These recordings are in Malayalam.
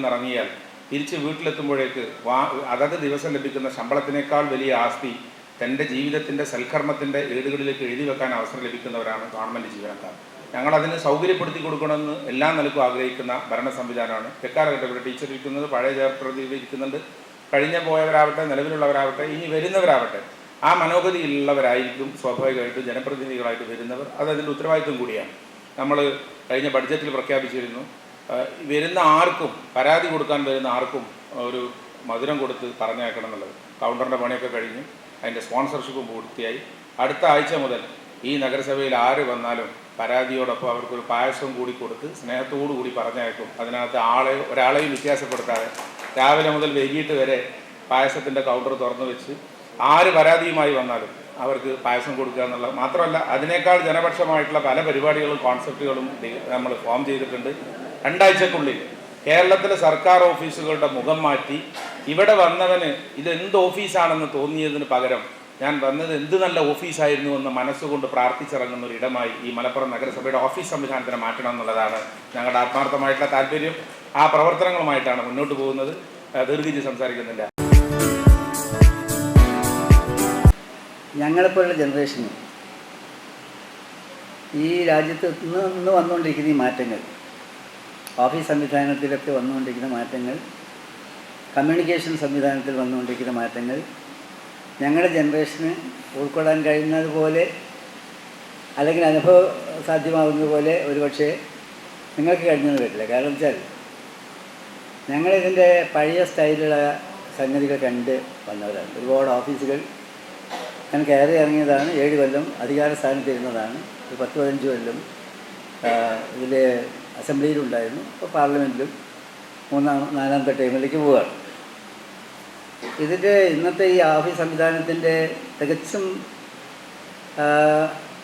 നിന്നിറങ്ങിയാൽ തിരിച്ച് വീട്ടിലെത്തുമ്പോഴേക്ക് അതത് ദിവസം ലഭിക്കുന്ന ശമ്പളത്തിനേക്കാൾ വലിയ ആസ്തി തൻ്റെ ജീവിതത്തിൻ്റെ സൽക്കർമ്മത്തിൻ്റെ ഏടുകളിലേക്ക് എഴുതി വെക്കാൻ അവസരം ലഭിക്കുന്നവരാണ് ഗവൺമെൻറ് ജീവനക്കാർ. ഞങ്ങളതിന് സൗകര്യപ്പെടുത്തി കൊടുക്കണമെന്ന് എല്ലാ നിലക്കും ആഗ്രഹിക്കുന്ന ഭരണ സംവിധാനമാണ്. എക്കാലഘട്ടം ഇവിടെ ടീച്ചർ ഇരിക്കുന്നത്, പഴയ ജനപ്രതിനിധികൾ ഇരിക്കുന്നുണ്ട്, കഴിഞ്ഞ പോയവരാവട്ടെ, നിലവിലുള്ളവരാവട്ടെ, ഇനി വരുന്നവരാവട്ടെ, ആ മനോഗതിയിലുള്ളവരായിരിക്കും സ്വാഭാവികമായിട്ടും ജനപ്രതിനിധികളായിട്ട് വരുന്നവർ. അതതിൻ്റെ ഉത്തരവാദിത്വം കൂടിയാണ്. നമ്മൾ കഴിഞ്ഞ ബഡ്ജറ്റിൽ പ്രഖ്യാപിച്ചിരുന്നു, വരുന്ന ആർക്കും, പരാതി കൊടുക്കാൻ വരുന്ന ആർക്കും ഒരു മധുരം കൊടുത്ത് പറഞ്ഞയക്കണം എന്നുള്ളത്. കൗണ്ടറിൻ്റെ പണിയൊക്കെ കഴിഞ്ഞു, അതിൻ്റെ സ്പോൺസർഷിപ്പും പൂർത്തിയായി. അടുത്ത ആഴ്ച മുതൽ ഈ നഗരസഭയിൽ ആര് വന്നാലും പരാതിയോടൊപ്പം അവർക്കൊരു പായസവും കൂടി കൊടുത്ത് സ്നേഹത്തോടു കൂടി പറഞ്ഞയക്കും. അതിനകത്ത് ഒരാളെയും വ്യത്യാസപ്പെടുത്താതെ രാവിലെ മുതൽ വൈകിട്ട് വരെ പായസത്തിൻ്റെ കൗണ്ടർ തുറന്നു വെച്ച് ആര് പരാതിയുമായി വന്നാലും അവർക്ക് പായസം കൊടുക്കുക എന്നുള്ളത് മാത്രമല്ല, അതിനേക്കാൾ ജനപക്ഷമായിട്ടുള്ള പല പരിപാടികളും കോൺസെപ്റ്റുകളും നമ്മൾ ഫോം ചെയ്തിട്ടുണ്ട്. 2 ആഴ്ചക്കുള്ളിൽ കേരളത്തിലെ സർക്കാർ ഓഫീസുകളുടെ മുഖം മാറ്റി ഇവിടെ വന്നവന് ഇതെന്ത് ഓഫീസാണെന്ന് തോന്നിയതിന് പകരം ഞാൻ വന്നത് എന്ത് നല്ല ഓഫീസായിരുന്നു എന്ന് മനസ്സുകൊണ്ട് പ്രാർത്ഥിച്ചിറങ്ങുന്ന ഒരു ഇടമായി ഈ മലപ്പുറം നഗരസഭയുടെ ഓഫീസ് സംവിധാനത്തിനെ മാറ്റണം എന്നുള്ളതാണ് ഞങ്ങളുടെ ആത്മാർത്ഥമായിട്ടുള്ള താല്പര്യം. ആ പ്രവർത്തനങ്ങളുമായിട്ടാണ് മുന്നോട്ട് പോകുന്നത്. ദീർഘിച്ച് സംസാരിക്കുന്നില്ല. ഞങ്ങളെപ്പോലുള്ള ജനറേഷന് ഈ രാജ്യത്ത് ഇന്ന് വന്നുകൊണ്ടിരിക്കുന്ന ഈ മാറ്റങ്ങൾ, ഓഫീസ് സംവിധാനത്തിലൊക്കെ വന്നുകൊണ്ടിരിക്കുന്ന മാറ്റങ്ങൾ, കമ്മ്യൂണിക്കേഷൻ സംവിധാനത്തിൽ വന്നുകൊണ്ടിരിക്കുന്ന മാറ്റങ്ങൾ ഞങ്ങളുടെ ജനറേഷന് ഉൾക്കൊള്ളാൻ കഴിയുന്നതുപോലെ അല്ലെങ്കിൽ അനുഭവ സാധ്യമാകുന്നത് പോലെ ഒരുപക്ഷെ നിങ്ങൾക്ക് കഴിഞ്ഞെന്ന് വരില്ല. കാരണം വെച്ചാൽ ഞങ്ങളിതിൻ്റെ പഴയ സ്റ്റൈലുള്ള സംഗതികൾ കണ്ട് വന്നവരാണ്. ഒരുപാട് ഓഫീസുകൾ ഞാൻ കയറി ഇറങ്ങിയതാണ്. 7 കൊല്ലം അധികാര സ്ഥാനത്തിരുന്നതാണ്. ഒരു 10-15 കൊല്ലം ഇതിൽ അസംബ്ലിയിലുണ്ടായിരുന്നു. ഇപ്പോൾ പാർലമെൻറ്റിലും 3-4 ടൈമിലേക്ക് പോവുകയാണ്. ഇതിൻ്റെ ഇന്നത്തെ ഈ ഓഫീസ് സംവിധാനത്തിൻ്റെ തികച്ചും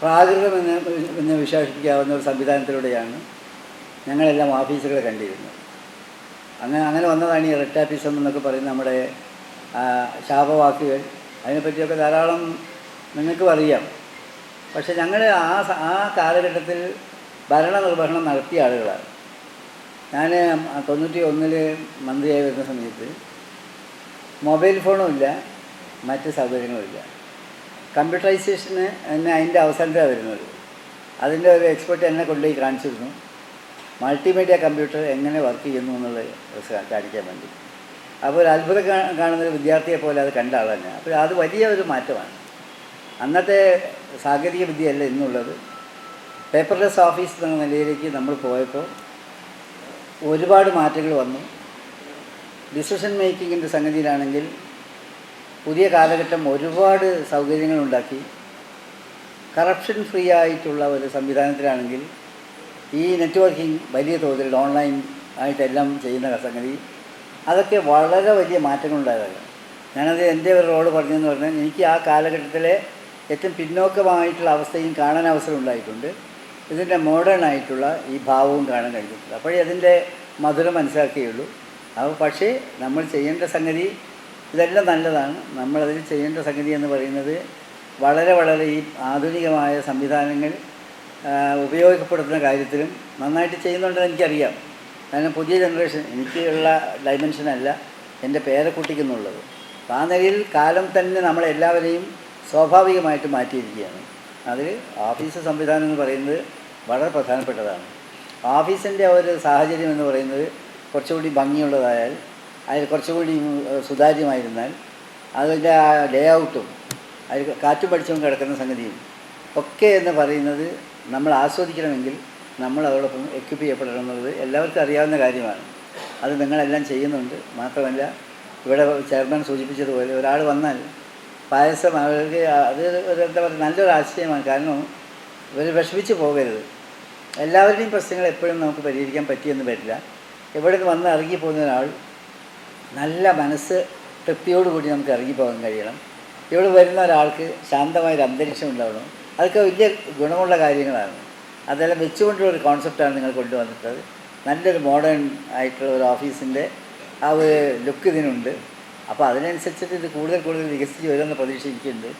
പ്രാകൃതമെന്ന് വിശേഷിപ്പിക്കാവുന്ന ഒരു സംവിധാനത്തിലൂടെയാണ് ഞങ്ങളെല്ലാം ഓഫീസുകളെ കണ്ടിരുന്നത്. അങ്ങനെ വന്നതാണ് ഈ റെറ്റാപ്പിസം എന്നൊക്കെ പറയുന്ന നമ്മുടെ ശാപവാക്കുകൾ. അതിനെപ്പറ്റിയൊക്കെ ധാരാളം നിങ്ങൾക്കും അറിയാം. പക്ഷെ ഞങ്ങൾ ആ കാലഘട്ടത്തിൽ ഭരണനിർവഹണം നടത്തിയ ആളുകളാണ്. ഞാൻ 91 മന്ത്രിയായി വരുന്ന സമയത്ത് മൊബൈൽ ഫോണും ഇല്ല, മറ്റ് സൗകര്യങ്ങളും ഇല്ല. കമ്പ്യൂട്ടറൈസേഷന് എന്നെ അതിൻ്റെ അവസാനത്തിലാണ് വരുന്നത്. അതിൻ്റെ ഒരു എക്സ്പെർട്ട് എന്നെ കൊണ്ടുപോയി കാണിച്ചിരുന്നു മൾട്ടിമീഡിയ കമ്പ്യൂട്ടർ എങ്ങനെ വർക്ക് ചെയ്യുന്നു എന്നുള്ളത് കാണിക്കാൻ വേണ്ടി. അപ്പോൾ ഒരു അത്ഭുതം കാണുന്നൊരു വിദ്യാർത്ഥിയെ പോലെ അത് കണ്ട ആൾ തന്നെ. അപ്പോൾ അത് വലിയ ഒരു മാറ്റമാണ്. അന്നത്തെ സാങ്കേതിക വിദ്യയല്ല ഇന്നുള്ളത്. പേപ്പർലെസ് ഓഫീസ് എന്ന നിലയിലേക്ക് നമ്മൾ പോയപ്പോൾ ഒരുപാട് മാറ്റങ്ങൾ വന്നു. ഡിസിഷൻ മേക്കിങ്ങിൻ്റെ സംഗതിയിലാണെങ്കിൽ പുതിയ കാലഘട്ടം ഒരുപാട് സൗകര്യങ്ങളുണ്ടാക്കി. കറപ്ഷൻ ഫ്രീ ആയിട്ടുള്ള ഒരു സംവിധാനത്തിലാണെങ്കിൽ ഈ നെറ്റ്വർക്കിംഗ് വലിയ തോതിൽ ഓൺലൈൻ ആയിട്ടെല്ലാം ചെയ്യുന്ന സംഗതി, അതൊക്കെ വളരെ വലിയ മാറ്റങ്ങളുണ്ടായതാണ്. ഞാനത് എൻ്റെ ഒരു റോള് പറഞ്ഞതെന്ന് പറഞ്ഞാൽ എനിക്ക് ആ കാലഘട്ടത്തിലെ ഏറ്റവും പിന്നോക്കമായിട്ടുള്ള അവസ്ഥയും കാണാൻ അവസരം ഉണ്ടായിട്ടുണ്ട്. ഇതിൻ്റെ മോഡേൺ ആയിട്ടുള്ള ഈ ഭാവവും കാണാൻ കഴിഞ്ഞിട്ടുണ്ട്. അപ്പോഴേ അതിൻ്റെ മധുരം മനസ്സിലാക്കുകയുള്ളൂ. അപ്പോൾ പക്ഷേ നമ്മൾ ചെയ്യേണ്ട സംഗതി ഇതെല്ലാം നല്ലതാണ്. നമ്മളതിൽ ചെയ്യേണ്ട സംഗതി എന്ന് പറയുന്നത് വളരെ ഈ ആധുനികമായ സംവിധാനങ്ങൾ ഉപയോഗപ്പെടുത്തുന്ന കാര്യത്തിലും നന്നായിട്ട് ചെയ്യുന്നുണ്ടെന്ന് എനിക്കറിയാം. കാരണം പുതിയ ജനറേഷൻ എനിക്കുള്ള ഡൈമെൻഷനല്ല എൻ്റെ പേരക്കുട്ടിക്കെന്നുള്ളത്. അപ്പോൾ ആ നിലയിൽ കാലം തന്നെ നമ്മളെല്ലാവരെയും സ്വാഭാവികമായിട്ട് മാറ്റിയിരിക്കുകയാണ്. അതിൽ ഓഫീസ് സംവിധാനം എന്ന് പറയുന്നത് വളരെ പ്രധാനപ്പെട്ടതാണ്. ഓഫീസിൻ്റെ ഒരു സാഹചര്യം എന്ന് പറയുന്നത് കുറച്ചുകൂടി ഭംഗിയുള്ളതായാൽ, അതിൽ കുറച്ചുകൂടി സുതാര്യമായിരുന്നാൽ, അതിൻ്റെ ആ ലേ ഔട്ടും അതിൽ കാറ്റും പഠിച്ചും കിടക്കുന്ന സംഗതിയും ഒക്കെ എന്ന് പറയുന്നത് നമ്മൾ ആസ്വദിക്കണമെങ്കിൽ നമ്മൾ അതോടൊപ്പം എക്വിപ്പ് ചെയ്യപ്പെടണം എന്നുള്ളത് എല്ലാവർക്കും അറിയാവുന്ന കാര്യമാണ്. അത് നിങ്ങളെല്ലാം ചെയ്യുന്നുണ്ട്. മാത്രമല്ല ഇവിടെ ചെയർമാൻ സൂചിപ്പിച്ചതുപോലെ ഒരാൾ വന്നാൽ പായസം അവർക്ക് അത് എന്താ പറയുക നല്ലൊരു ആശയമാണ്. കാരണം ഇവർ വിഷമിച്ച് പോകരുത്. എല്ലാവരുടെയും പ്രശ്നങ്ങൾ എപ്പോഴും നമുക്ക് പരിഹരിക്കാൻ പറ്റിയെന്ന് വരില്ല. എവിടെ നിന്ന് വന്ന് ഇറങ്ങിപ്പോകുന്ന ഒരാൾ നല്ല മനസ്സ് തൃപ്തിയോടുകൂടി നമുക്ക് ഇറങ്ങിപ്പോകാൻ കഴിയണം. ഇവിടെ വരുന്ന ഒരാൾക്ക് ശാന്തമായൊരു അന്തരീക്ഷം ഉണ്ടാവണം. അതൊക്കെ വലിയ ഗുണമുള്ള കാര്യങ്ങളാണ്. അതെല്ലാം വെച്ചുകൊണ്ടുള്ളൊരു കോൺസെപ്റ്റാണ് നിങ്ങൾ കൊണ്ടുവന്നിട്ടത്. നല്ലൊരു മോഡേൺ ആയിട്ടുള്ള ഒരു ഓഫീസിൻ്റെ ആ ഒരു ലുക്ക് ഇതിനുണ്ട്. അപ്പോൾ അതിനനുസരിച്ചിട്ട് ഇത് കൂടുതൽ വികസിച്ച് വരുമെന്ന് പ്രതീക്ഷിക്കുന്നുണ്ട്.